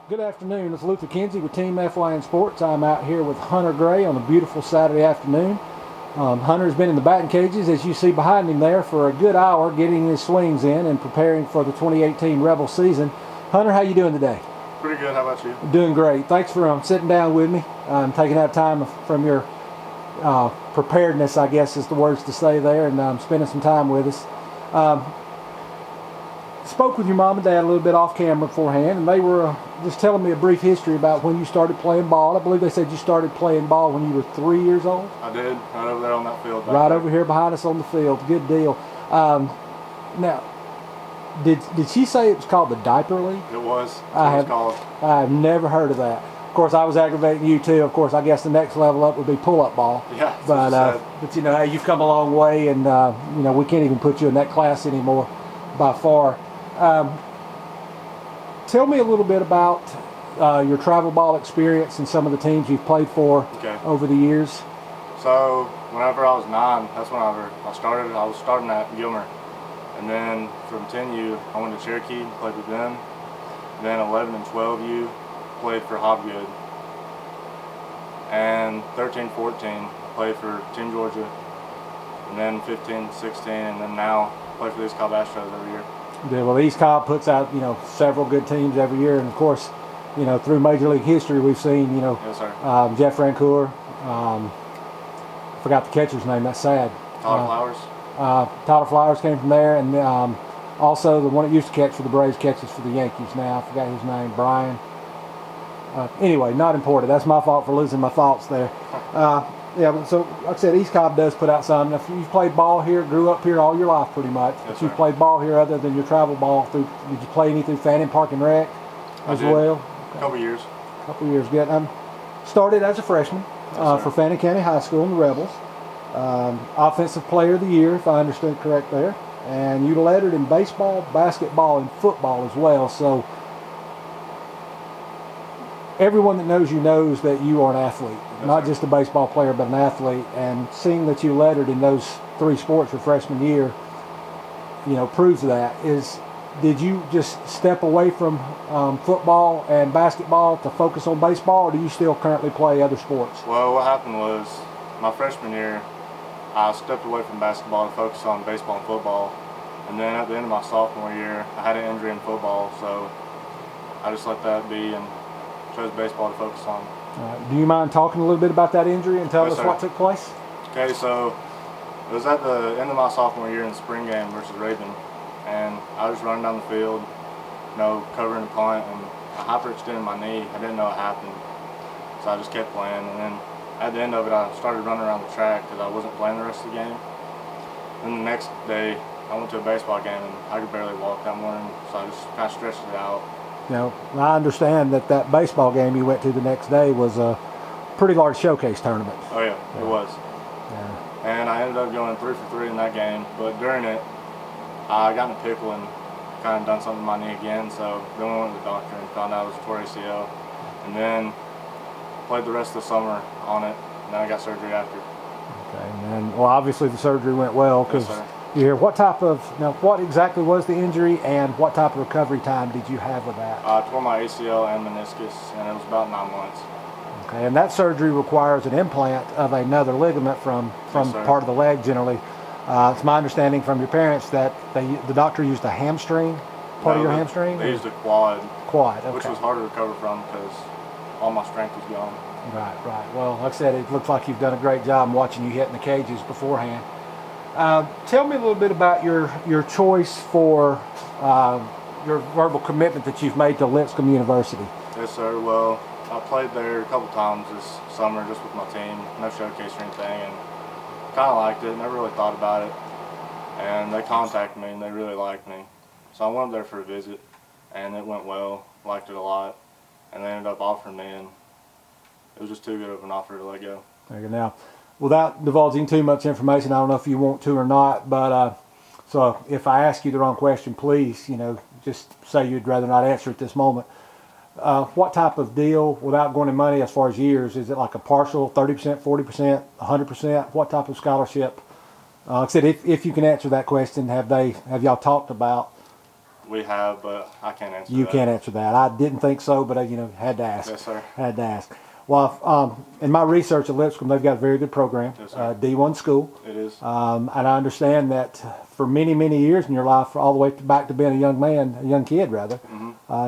Good afternoon. It's Luther Kinsey with Team FYN Sports. I'm out here with Hunter Gray on a beautiful Saturday afternoon. Hunter's been in the batting cages, as you see behind him there, for a good hour, getting his swings in and preparing for the 2018 Rebel season. Hunter, how you doing today? Pretty good. How about you? Doing great. Thanks for sitting down with me, taking out time from your preparedness, I guess is the words to say there, and spending some time with us. Spoke with your mom and dad a little bit off camera beforehand, and they were just telling me a brief history about when you started playing ball. I believe they said you started playing ball when you were 3 years old. I did, right over there on that field. Right over here behind us on the field. Good deal. Now, did she say it was called the Diaper League? It was. That's what it's called. I have never heard of that. Of course, I was aggravating you too. Of course, I guess the next level up would be pull-up ball. Yeah. But you know, hey, you've come a long way, and you know, we can't even put you in that class anymore, by far. Tell me a little bit about your travel ball experience and some of the teams you've played for over the years. So, whenever I was 9, that's whenever I started. I was starting at Gilmer. And then from 10U, I went to Cherokee, played with them. Then 11 and 12U, played for Hobgood. And 13, 14, I played for Team Georgia. And then 15, 16, and then now I play for the East Cobb Astros every year. Yeah, well, East Cobb puts out, you know, several good teams every year, and of course, you know, through Major League history, we've seen, you know, yes, sir. Jeff Rancour. Forgot the catcher's name. That's sad. Tyler Flowers. Tyler Flowers came from there, and also the one that used to catch for the Braves catches for the Yankees now. I forgot his name. Brian. Anyway, not important. That's my fault for losing my thoughts there. Yeah, so like I said, East Cobb does put out some. If you've played ball here, grew up here all your life pretty much, but you've played ball here other than your travel ball. Did you play any through Fannin Park and Rec as well? A couple years. Good. Started as a freshman for Fannin County High School in the Rebels. Offensive Player of the Year, if I understood correct there. And you lettered in baseball, basketball, and football as well. So everyone that knows you knows that you are an athlete, not just a baseball player, but an athlete. And seeing that you lettered in those 3 sports your freshman year, you know, proves that. Did you just step away from football and basketball to focus on baseball, or do you still currently play other sports? Well, what happened was my freshman year, I stepped away from basketball to focus on baseball and football. And then at the end of my sophomore year, I had an injury in football, so I just let that be and chose baseball to focus on. Do you mind talking a little bit about that injury and telling us what took place? Okay, so it was at the end of my sophomore year in the spring game versus Raven, and I was running down the field, you know, covering the punt, and I hyperextended my knee. I didn't know what happened, so I just kept playing. And then at the end of it, I started running around the track because I wasn't playing the rest of the game. Then the next day, I went to a baseball game, and I could barely walk that morning, so I just kind of stretched it out. You know, I understand that baseball game you went to the next day was a pretty large showcase tournament. Oh yeah, it was. Yeah. And I ended up going 3 for 3 in that game, but during it, I got in a pickle and kind of done something to my knee again, so then we went to the doctor and found out it was a torn ACL. And then played the rest of the summer on it, and then I got surgery after. Okay, and well, obviously the surgery went well, because you hear what exactly was the injury, and what type of recovery time did you have with that? I tore my ACL and meniscus, and it was about 9 months. Okay, and that surgery requires an implant of another ligament from part of the leg generally. It's my understanding from your parents that the doctor used a hamstring, part of your hamstring? They used a quad. Quad, okay. Which was hard to recover from because all my strength was gone. Right. Well, like I said, it looks like you've done a great job watching you hit in the cages beforehand. Tell me a little bit about your choice for your verbal commitment that you've made to Lipscomb University. Yes, sir. Well, I played there a couple times this summer just with my team, no showcase or anything, and kind of liked it. Never really thought about it. And they contacted me, and they really liked me. So I went up there for a visit, and it went well. Liked it a lot, and they ended up offering me, and it was just too good of an offer to let go. Okay, now, without divulging too much information, I don't know if you want to or not, but so if I ask you the wrong question, please, you know, just say you'd rather not answer at this moment. What type of deal, without going in money as far as years, is it like a partial, 30%, 40%, 100%? What type of scholarship? Like I said, if you can answer that question, have y'all talked about We have, but I can't answer that. You can't answer that. I didn't think so, but had to ask. Yes, sir. Had to ask. Well, in my research at Lipscomb, they've got a very good program. Yes, sir. D1 school. It is. And I understand that for many, many years in your life, all the way back to being a young man, a young kid rather,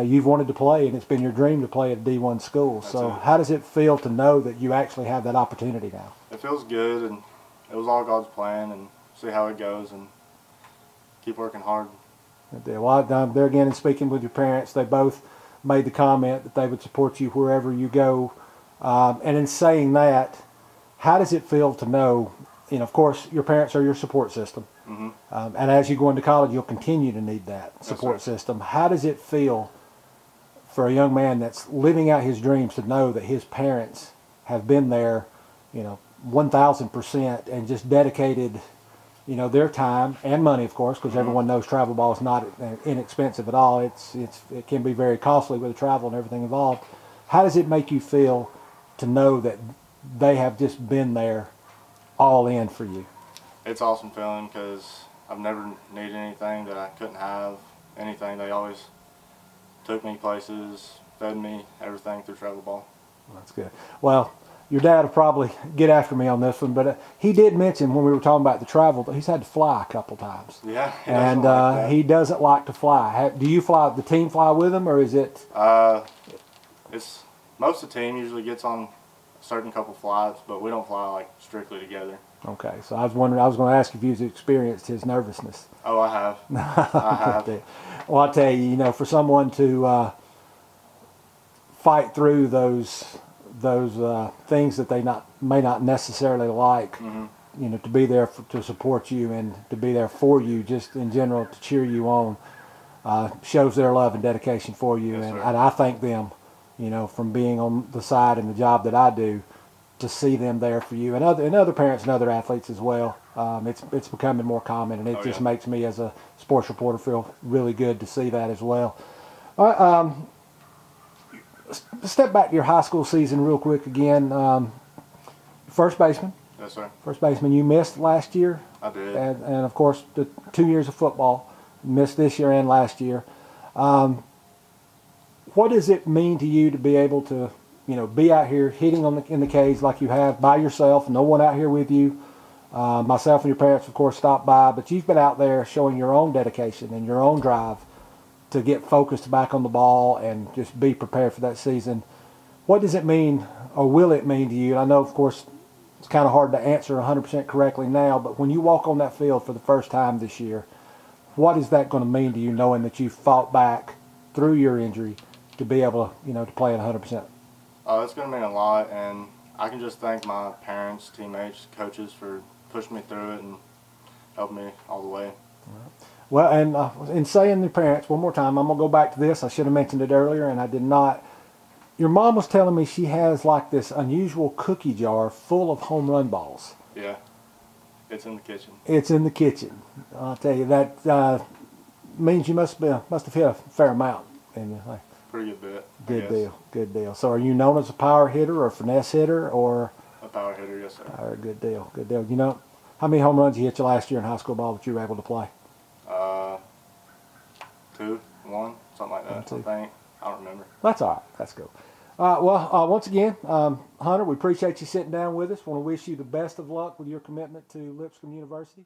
you've wanted to play, and it's been your dream to play at a D1 school. So how does it feel to know that you actually have that opportunity now? It feels good, and it was all God's plan, and see how it goes, and keep working hard. Well, there again, in speaking with your parents, they both made the comment that they would support you wherever you go. And in saying that, how does it feel to know, of course, your parents are your support system. And as you go into college, you'll continue to need that support system. How does it feel for a young man that's living out his dreams to know that his parents have been there, 1,000% and just dedicated, their time and money, of course, because everyone knows travel ball is not inexpensive at all. It can be very costly with the travel and everything involved. How does it make you feel to know that they have just been there all in for you? It's awesome feeling because I've never needed anything that I couldn't have, anything. They always took me places, fed me, everything through travel ball. That's good. Well, your dad will probably get after me on this one, but he did mention when we were talking about the travel that he's had to fly a couple times. Yeah, he doesn't like to fly. Do you fly? The team fly with him, or is it? It's most of the team usually gets on a certain couple flights, but we don't fly like strictly together. Okay, so I was wondering. I was going to ask if you've experienced his nervousness. Oh, I have. I have. Well, I'll tell you, for someone to fight through those things that they may not necessarily like, to be there to support you and to be there for you, just in general to cheer you on, shows their love and dedication for you. Yes, and I thank them, from being on the side and the job that I do, to see them there for you and other parents and other athletes as well. It's becoming more common, and it just makes me as a sports reporter feel really good to see that as well. All right, step back to your high school season real quick again. First baseman. Yes, sir. First baseman. You missed last year. I did. And of course, the 2 years of football. Missed this year and last year. What does it mean to you to be able to, be out here hitting in the cage like you have by yourself, no one out here with you? Myself and your parents, of course, stopped by, but you've been out there showing your own dedication and your own drive to get focused back on the ball and just be prepared for that season. What does it mean, or will it mean to you? And I know, of course, it's kind of hard to answer 100% correctly now, but when you walk on that field for the first time this year, what is that going to mean to you, knowing that you fought back through your injury to be able to, to play at 100%? It's going to mean a lot, and I can just thank my parents, teammates, coaches for pushing me through it and helping me all the way. Well, and in saying the parents, one more time, I'm going to go back to this. I should have mentioned it earlier, and I did not. Your mom was telling me she has like this unusual cookie jar full of home run balls. Yeah, it's in the kitchen. It's in the kitchen. I'll tell you, that means you must have hit a fair amount. Pretty good bit. Good deal, good deal. So are you known as a power hitter or a finesse hitter or? A power hitter, yes, sir. All right, good deal, good deal. How many home runs you hit you last year in high school ball that you were able to play? 2, 1, something like that. I think. I don't remember. That's all right. That's cool. Once again, Hunter, we appreciate you sitting down with us. Want to wish you the best of luck with your commitment to Lipscomb University.